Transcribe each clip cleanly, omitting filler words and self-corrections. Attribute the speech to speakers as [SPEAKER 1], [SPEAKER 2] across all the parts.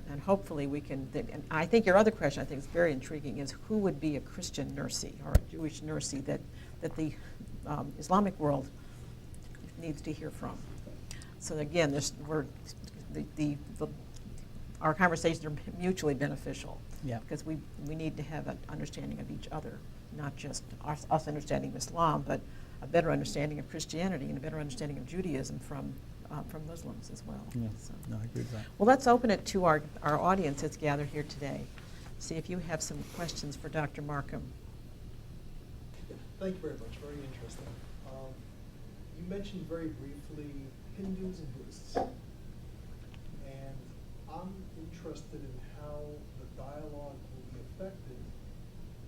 [SPEAKER 1] And hopefully we can, and I think your other question I think is very intriguing, is who would be a Christian nursi or a Jewish nursi that the Islamic world needs to hear from. So again, our conversations are mutually beneficial, because we need to have an understanding of each other, not just us understanding of Islam, but a better understanding of Christianity and a better understanding of Judaism from Muslims as well.
[SPEAKER 2] Yeah.
[SPEAKER 1] So.
[SPEAKER 2] No, I agree with that.
[SPEAKER 1] Well, let's open it to our audience that's gathered here today. See if you have some questions for Dr. Markham.
[SPEAKER 3] Thank you very much. Very interesting. You mentioned very briefly Hindus and Buddhists. And I'm interested in how the dialogue will be affected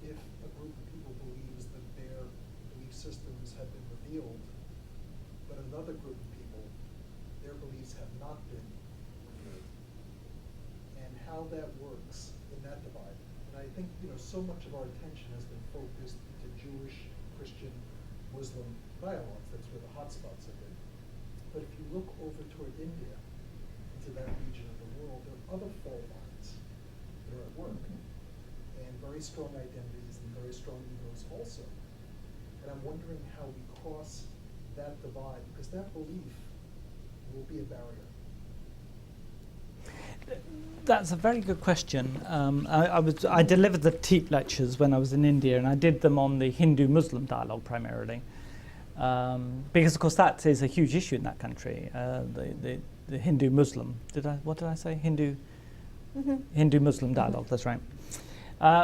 [SPEAKER 3] if a group of people believes that their belief systems have been revealed, but another group of people, their beliefs have not been revealed. And how that works in that divide. And I think, so much of our attention has been focused into Jewish, Christian, Muslim dialogues. That's where the hotspots have been. But if you look over toward India, into that region of the world, there are other fault lines that are at work, and very strong identities and very strong egos also. And I'm wondering how we cross that divide, because that belief will be a barrier.
[SPEAKER 2] That's a very good question. I delivered the TEEP lectures when I was in India, and I did them on the Hindu-Muslim dialogue primarily, because of course that is a huge issue in that country. The Hindu-Muslim. What did I say? Hindu-Muslim dialogue. That's right.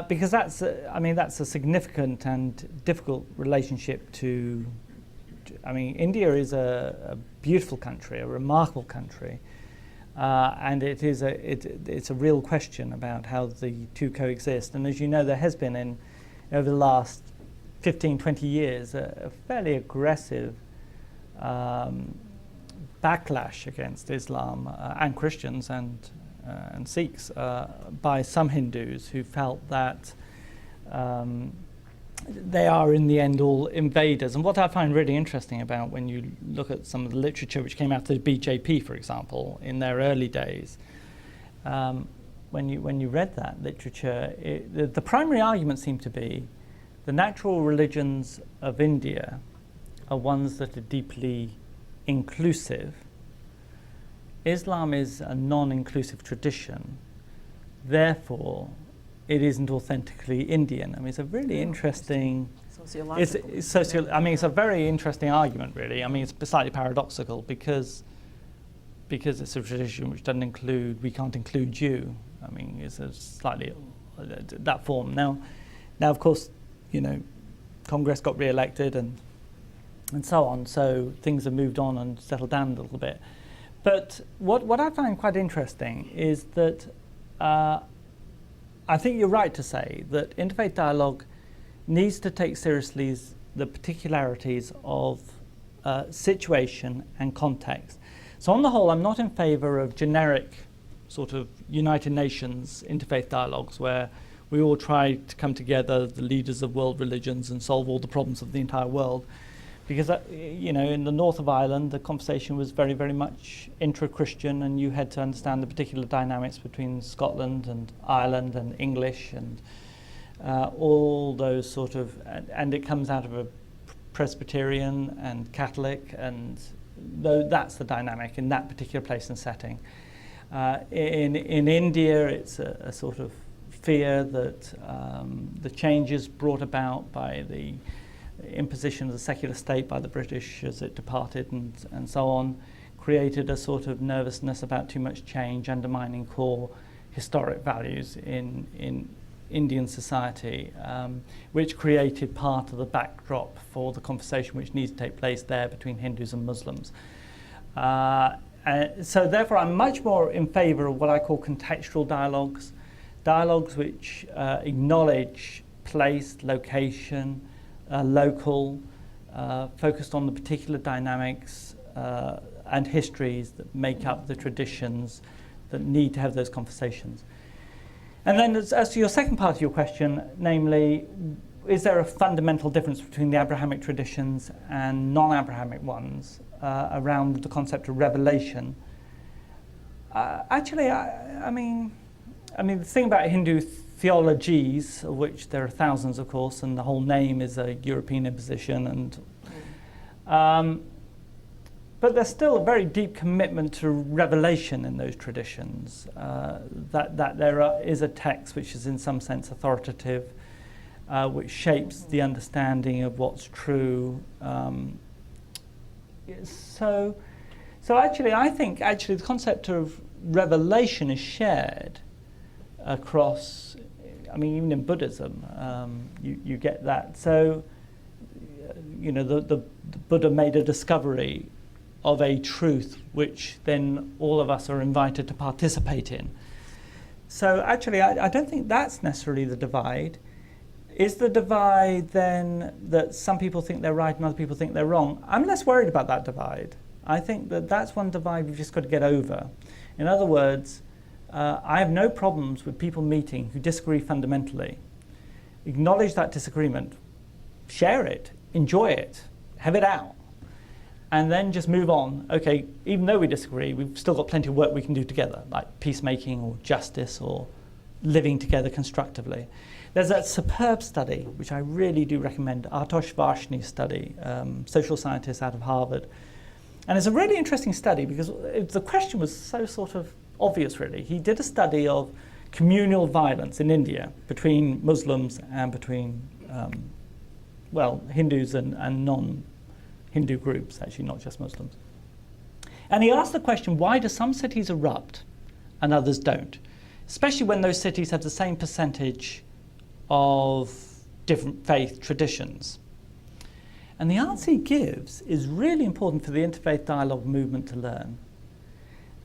[SPEAKER 2] Because that's a significant and difficult relationship to. India is a beautiful country, a remarkable country. And it's a real question about how the two coexist. And as you know, there has been over the last 15, 20 years a fairly aggressive backlash against Islam and Christians and Sikhs by some Hindus who felt that they are in the end all invaders. And what I find really interesting about when you look at some of the literature which came out of the BJP, for example, in their early days, when you read that literature, the primary argument seemed to be the natural religions of India are ones that are deeply inclusive. Islam is a non-inclusive tradition, therefore it isn't authentically Indian. It's a really interesting. It's a very interesting argument, really. It's slightly paradoxical because it's a tradition which doesn't include. We can't include you. It's a slightly that form. Now, of course, Congress got re-elected and so on. So things have moved on and settled down a little bit. But what I find quite interesting is that. I think you're right to say that interfaith dialogue needs to take seriously the particularities of situation and context. So on the whole, I'm not in favour of generic sort of United Nations interfaith dialogues where we all try to come together, the leaders of world religions, and solve all the problems of the entire world. Because, in the north of Ireland, the conversation was very, very much intra-Christian, and you had to understand the particular dynamics between Scotland and Ireland and English and all those sort of, and it comes out of a Presbyterian and Catholic, and that's the dynamic in that particular place and setting. In India, it's a sort of fear that the changes brought about by the imposition of the secular state by the British as it departed and so on created a sort of nervousness about too much change, undermining core historic values in Indian society, which created part of the backdrop for the conversation which needs to take place there between Hindus and Muslims. So therefore I'm much more in favour of what I call contextual dialogues which acknowledge place, location, local, focused on the particular dynamics and histories that make up the traditions that need to have those conversations. And then as to your second part of your question, namely, is there a fundamental difference between the Abrahamic traditions and non-Abrahamic ones around the concept of revelation? Actually, I mean, the thing about Hindu theologies, of which there are thousands, of course, and the whole name is a European imposition, and but there's still a very deep commitment to revelation in those traditions. That there is a text which is in some sense authoritative, which shapes the understanding of what's true. So actually, I think the concept of revelation is shared across. I mean, even in Buddhism, you get that. So, the Buddha made a discovery of a truth which then all of us are invited to participate in. So actually, I don't think that's necessarily the divide. Is the divide then that some people think they're right and other people think they're wrong? I'm less worried about that divide. I think that that's one divide we've just got to get over. In other words, I have no problems with people meeting who disagree fundamentally. Acknowledge that disagreement, share it, enjoy it, have it out, and then just move on. Okay, even though we disagree, we've still got plenty of work we can do together, like peacemaking or justice or living together constructively. There's that superb study, which I really do recommend, Atosh Varshney's study, social scientist out of Harvard. And it's a really interesting study because the question was so sort of obvious, really. He did a study of communal violence in India between Muslims and between, Hindus and non-Hindu groups, actually, not just Muslims. And he asked the question, why do some cities erupt and others don't? Especially when those cities have the same percentage of different faith traditions. And the answer he gives is really important for the interfaith dialogue movement to learn.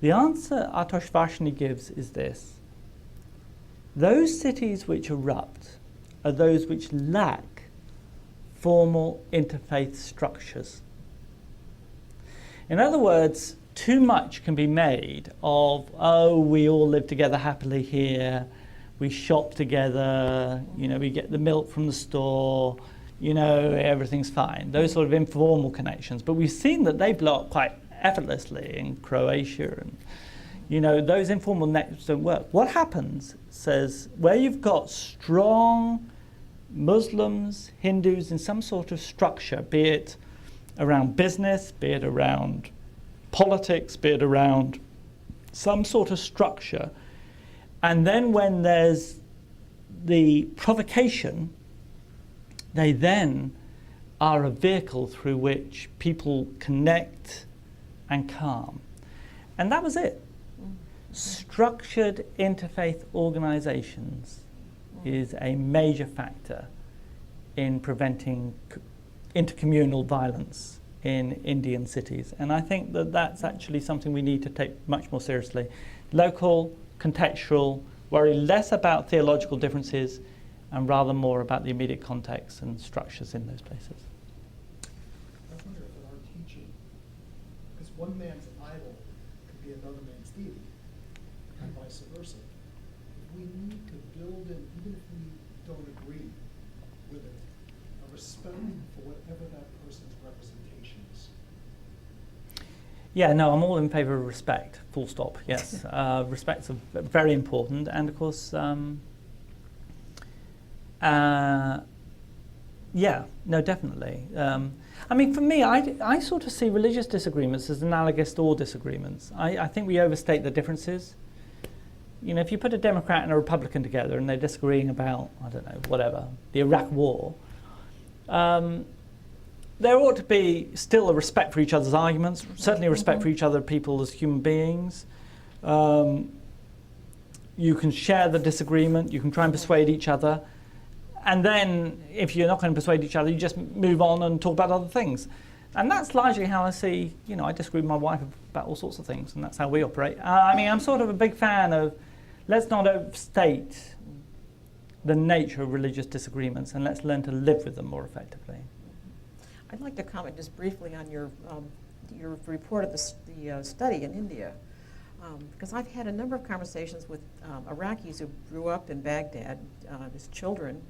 [SPEAKER 2] The answer Atosh Varshney gives is this: those cities which erupt are those which lack formal interfaith structures. In other words, too much can be made of, we all live together happily here, we shop together, we get the milk from the store, everything's fine. Those sort of informal connections. But we've seen that they blow up quite effortlessly in Croatia, and those informal networks don't work. What happens, says, where you've got strong Muslims, Hindus in some sort of structure, be it around business, be it around politics, be it around some sort of structure, and then when there's the provocation, they then are a vehicle through which people connect and calm. And that was it. Structured interfaith organizations is a major factor in preventing intercommunal violence in Indian cities. And I think that that's actually something we need to take much more seriously. Local, contextual, worry less about theological differences and rather more about the immediate context and structures in those places.
[SPEAKER 3] I wonder if in our teaching, because one man's idol could be another man's deity, and vice versa. If we need to build in, even if we don't agree with it, a respect for whatever that person's representation is.
[SPEAKER 2] Yeah, no, I'm all in favor of respect, full stop, yes. Respect's very important, and of course, yeah, no, definitely. I mean, for me, I sort of see religious disagreements as analogous to all disagreements. I think we overstate the differences. If you put a Democrat and a Republican together and they're disagreeing about, I don't know, whatever, the Iraq war, there ought to be still a respect for each other's arguments, certainly a respect for each other people as human beings. You can share the disagreement, you can try and persuade each other, and then if you're not going to persuade each other, you just move on and talk about other things. And that's largely how I see, I disagree with my wife about all sorts of things, and that's how we operate. I'm sort of a big fan of, let's not overstate the nature of religious disagreements, and let's learn to live with them more effectively.
[SPEAKER 1] I'd like to comment just briefly on your report of the study in India, because I've had a number of conversations with Iraqis who grew up in Baghdad as children,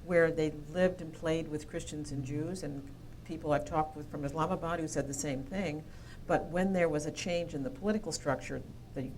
[SPEAKER 1] where they lived and played with Christians and Jews, and people I've talked with from Islamabad who said the same thing. But when there was a change in the political structure, the